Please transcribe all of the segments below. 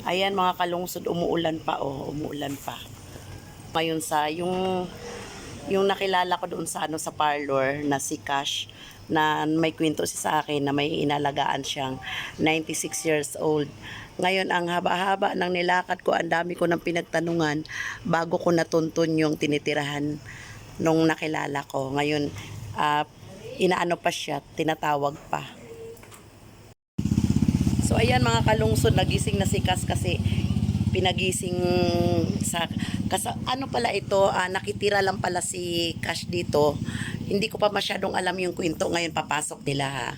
Ayan mga kalungsod, umuulan pa oh, umuulan pa. Ngayon sa yung nakilala ko doon sa sa parlor na si Cash na may kwento siya sa akin na may inalagaan siyang 96 years old. Ngayon ang haba-haba ng nilakad ko, ang dami ko ng pinagtanungan bago ko natuntun yung tinitirahan nung nakilala ko. Ngayon inaano pa siya, tinatawag pa. So ayan mga kalungsod, nagising na si Cash kasi pinagising sa ano pala ito, nakitira lang pala si Cash dito. Hindi ko pa masyadong alam yung kwento, ngayon papasok nila ha.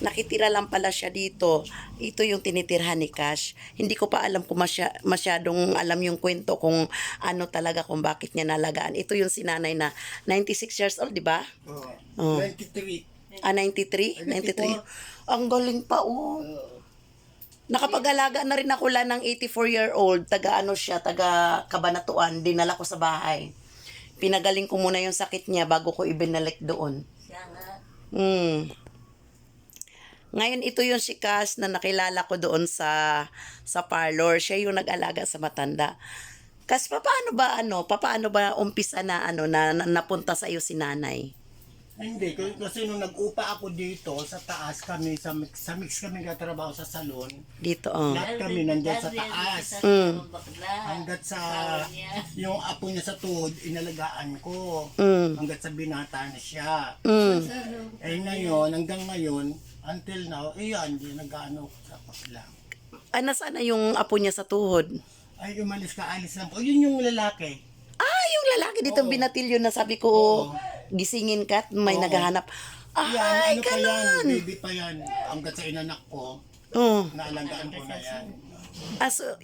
Nakitira lang pala siya dito. Ito yung tinitirhan ni Cash. Hindi ko pa alam kung masyadong alam yung kwento kung ano talaga, kung bakit niya nalagaan. Ito yung sinanay na 96 years old, di ba? Oo. 93. 93? 93? Ang galing pa, oh. Nakapag-alaga na rin ako ng 84-year-old, taga ano siya, taga Cabanatuan, dinala ko sa bahay. Pinagaling ko muna yung sakit niya bago ko ibinalik doon. Ngayon ito yung si Cass na nakilala ko doon sa parlor. Siya yung nag-alaga sa matanda. Cass, paano ba umpisa na napunta sa iyo si nanay? Hindi, kasi nung nag-upa ako dito, sa taas kami, sa mix kami katrabaho sa salon. Dito, Lahat kami nandyan sa taas. Hanggat sa, yung apo niya sa tuhod, inalagaan ko. Hanggat sa binata na siya. Eh ngayon, hanggang ngayon, until now, yan, hindi nag-ano sa pakla. Nasaan na yung apo niya sa tuhod? Ay, umalis ka, alis lang po. Yun yung lalaki. Yung lalaki ditong binatilyo na sabi ko, gisingin ka at may naghahanap. Yan, Ay, ano pa yan, ganun. baby pa yan. Hanggat sa inanak ko, naalagaan ko na yan.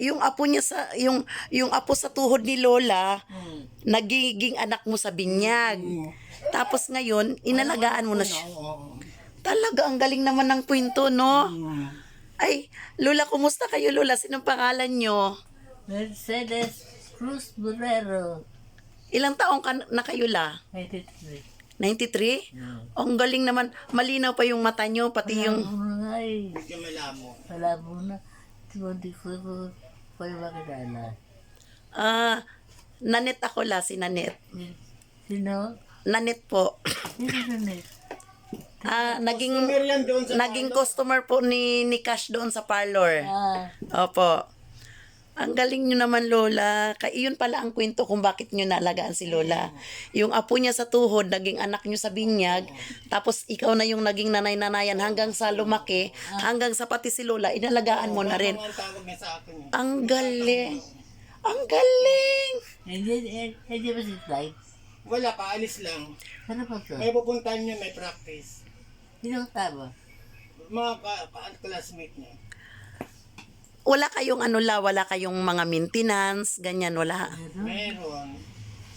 Yung apo niya yung apo sa tuhod ni Lola, nagiging anak mo sa binyag. Tapos ngayon, inalagaan mo na siya. Oo. Talaga, ang galing naman ng kwento, no? Ay, Lola, kumusta kayo, Lola? Sinong pangalan nyo? Mercedes Cruz Burrero, Ilang taong na kayo, La? 93. 93? Ang galing naman. Malinaw pa yung mata nyo, pati yung... Ay, Medyo malamo. malabo na. Hindi ko pa makilala. Nanet ako, La, si Nanet. Sino? Nanet po. Sino Nanet? Customer yan doon sa Naging customer po ni Cash doon sa parlor. Opo. Ang galing nyo naman, Lola. Iyon pala ang kwento kung bakit nyo naalagaan si Lola. Yung apo niya sa tuhod, naging anak nyo sa binyag, tapos ikaw na yung naging nanay-nanayan hanggang sa lumaki, hanggang sa pati si Lola, inalagaan mo na rin. Ang tawag niya sa akin. Ang galing. Ang galing. Hindi ba si Flight? Wala pa, alis lang. Ano pa ito? May pupuntahan niya, may practice. Sino ang tama? Mga classmate niya. Wala kayong wala kayong mga maintenance, ganyan, wala. Meron.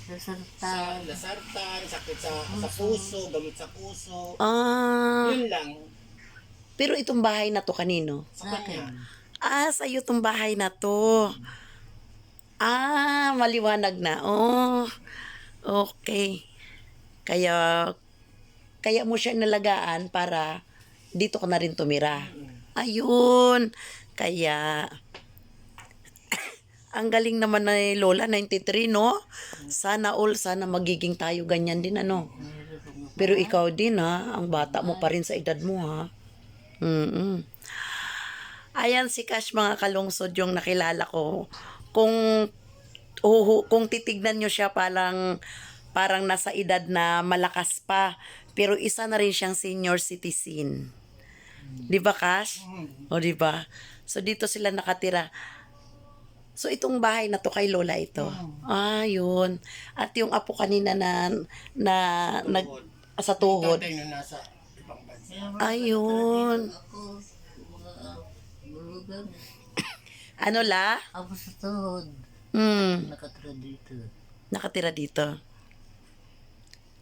Sasarta. Lasartan, sakit sa puso, gamot sa puso. Yun lang. Pero itong bahay na to kanino? Sa kanya. Sa'yo itong bahay na to. Maliwanag na. Okay. Kaya mo siya nalagaan para dito ka na rin tumira. Ayun. Kaya, ang galing naman na Lola, 93, no? Sana magiging tayo ganyan din, ano? Pero ikaw din, ha? Ang bata mo pa rin sa edad mo, ha? Ayan si Cash, mga kalungsod, yung nakilala ko. Kung titignan nyo siya, parang nasa edad na malakas pa. Pero isa na rin siyang senior citizen. Di ba, Cash? O, di ba? So, dito sila nakatira. So, itong bahay na to kay Lola ito. Yun. At yung apo kanina sa tuhod. Tatay na nasa ibang bansa. Ayun. Bulugan. Ano, La? Ako sa tuhod. Nakatira dito. Nakatira dito.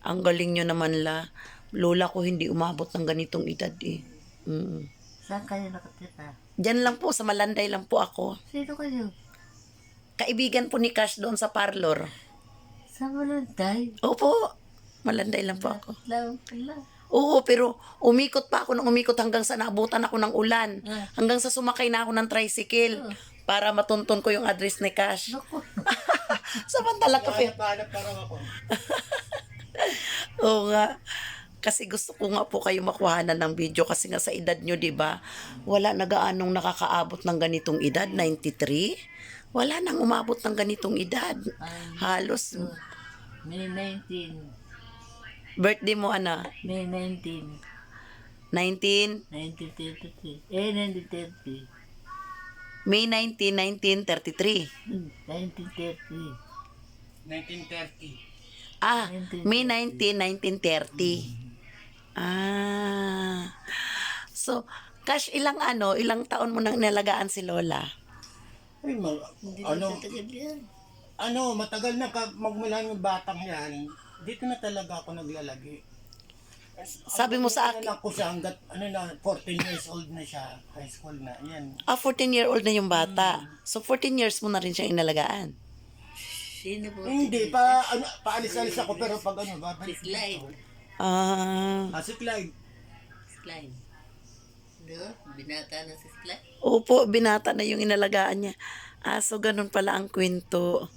Ang galing nyo naman, La. Lola ko hindi umabot ng ganitong edad, eh. Saan kayo nakatira? Diyan lang po, sa Malanday lang po ako. Sino kayo? Kaibigan po ni Cash doon sa parlor. Sa Malanday? Opo, Malanday lang po ako. Lang pala. Oo, pero umikot pa ako ng umikot hanggang sa naabutan ako ng ulan. Hanggang sa sumakay na ako ng tricycle para matunton ko yung address ni Cash. Naku. Samantala ka, Hanap para ako. oo nga. Kasi gusto ko nga po kayo makuhanan ng video kasi nga sa edad nyo, di ba? Wala na gaanong nakakaabot ng ganitong edad, 93. Wala nang umabot ng ganitong edad. Halos May 19. birthday mo May 19. 19 1933. 1930. May 19, 1933. 1930. 1930. Ah, May 19, 1930. Ah. So, Cash, ilang taon mo nang inalagaan si Lola? Ay, Hindi ano, na tagal yan. matagal na magmula yung batang yan. Dito na talaga ako naglalagi. Sabi mo sa akin, Anak ko siya hanggat 14 years old na siya. High school na. Yan. 14-year-old na yung bata. So, 14 years mo na rin siya inalagaan. Sino po? Hindi, paalis-alis ako pero pag Si babalik. Clyde. Ah. Si Clyde. Clyde. No? Binata na si Clyde. Opo, binata na yung inalagaan niya. Ah, so ganun pala ang kwento.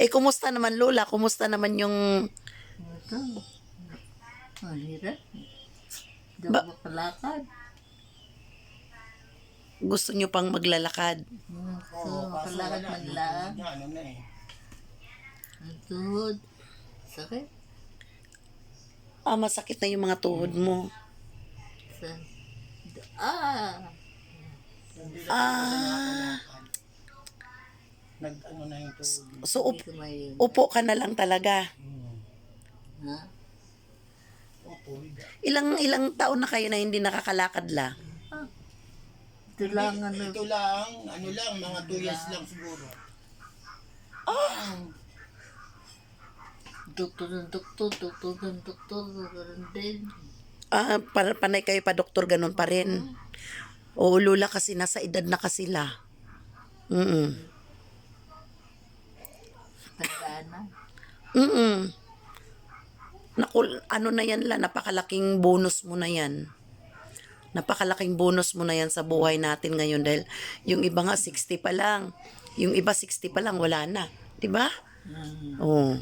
Kumusta naman Lola? Kumusta naman yung... Ito. Ang hirap. Hindi ako makalakad. Gusto nyo pang maglalakad? So, makalakad man lang. Ano na eh. Ang tuhod. Sakit. Ah, masakit na yung mga tuhod mo. Sa... Ah! Ah, Nag-ano na yung tuhod. so Hindi ko may... upo ka na lang talaga. Ha? Ilang taon na kayo na hindi nakakalakad la? Ito lang ano. Ito lang, mga 2 years lang siguro. Doktor ng doktor, doktor ng doktor, ganun din. Ah, panay kayo pa doktor, ganun pa rin. Oo, Lola, kasi nasa edad na kasi sila. Tandaan na. Naku, ano na yan la, napakalaking bonus mo na yan. Napakalaking bonus mo na yan sa buhay natin ngayon dahil yung iba nga 60 pa lang. Yung iba 60 pa lang, wala na. 'Di ba? Oo.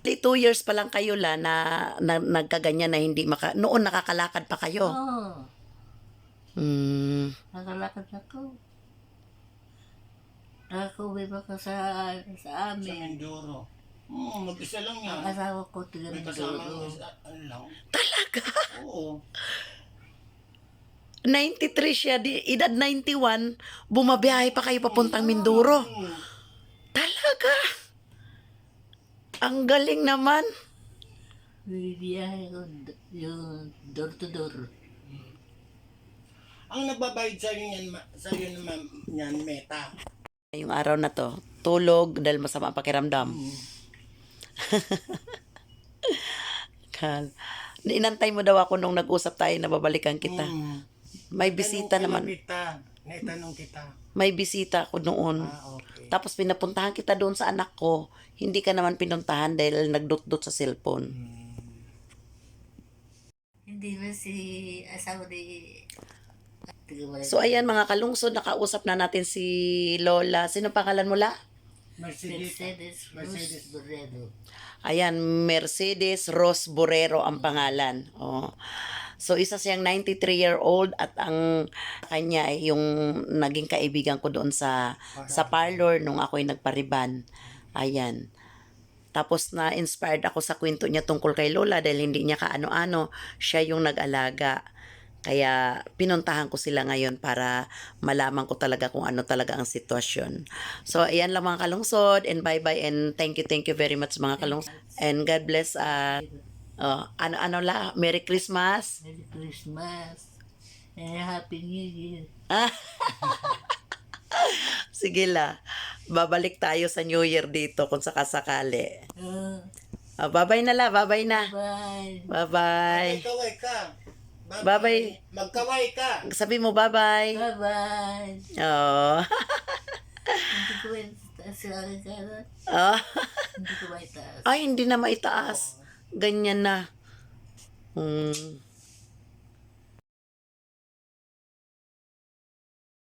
2 years pa lang kayo la na nagkaganyan na hindi noon nakakalakad pa kayo. Oo. Nakalakad ako. Nakakauwi ba ka sa Sa amin? Mindoro. Mag-isa lang yan. Ang asawa ko, tiga May kasama Mindoro. lang. Talaga? Oo. 93 siya, edad 91, bumabiyahe pa kayo papuntang Mindoro. Talaga? Ang galing naman. Bibiyahe ko yung door to door. Ang nagbabayad sa inyo naman yan, Meta. Yung araw na to, tulog dahil masama ang pakiramdam. Inantay mo daw ako nung nag-usap tayo na babalikan kita. May bisita naman. Naitanong kita. May bisita ako noon. Okay. Tapos pinapuntahan kita doon sa anak ko. Hindi ka naman pinuntahan dahil nagdot-dot sa cellphone. Hindi ba si asawa ni... So ayan mga kalungsod, nakausap na natin si Lola. Sino pangalan mo la? Mercedes Rose Borrero. Ayan, Mercedes Rose Borrero ang pangalan. Oh. So isa siyang 93-year-old at ang kanya ay yung naging kaibigan ko doon sa parlor nung ako'y nagpariban. Ayan. Tapos na-inspired ako sa kwento niya tungkol kay Lola dahil hindi niya kaano-ano, siya yung nag-alaga. Kaya pinuntahan ko sila ngayon para malaman ko talaga kung ano talaga ang sitwasyon. So ayan lang mga kalungsod, and bye-bye, and thank you very much mga kalungsod. And God bless. Ano la, Merry Christmas. Merry Christmas. And Happy New Year. Sige la, babalik tayo sa New Year dito kung sakasakali. Bye-bye na la, bye-bye na. Bye. Bye-bye. Magkaway ka. Bye-bye. Magkaway ka. Sabi mo bye-bye. Bye-bye. Oh. Hindi ko Kasi ang kanan, Ah, hindi ko maitaas. ay, hindi na maitaas. Ganyan na.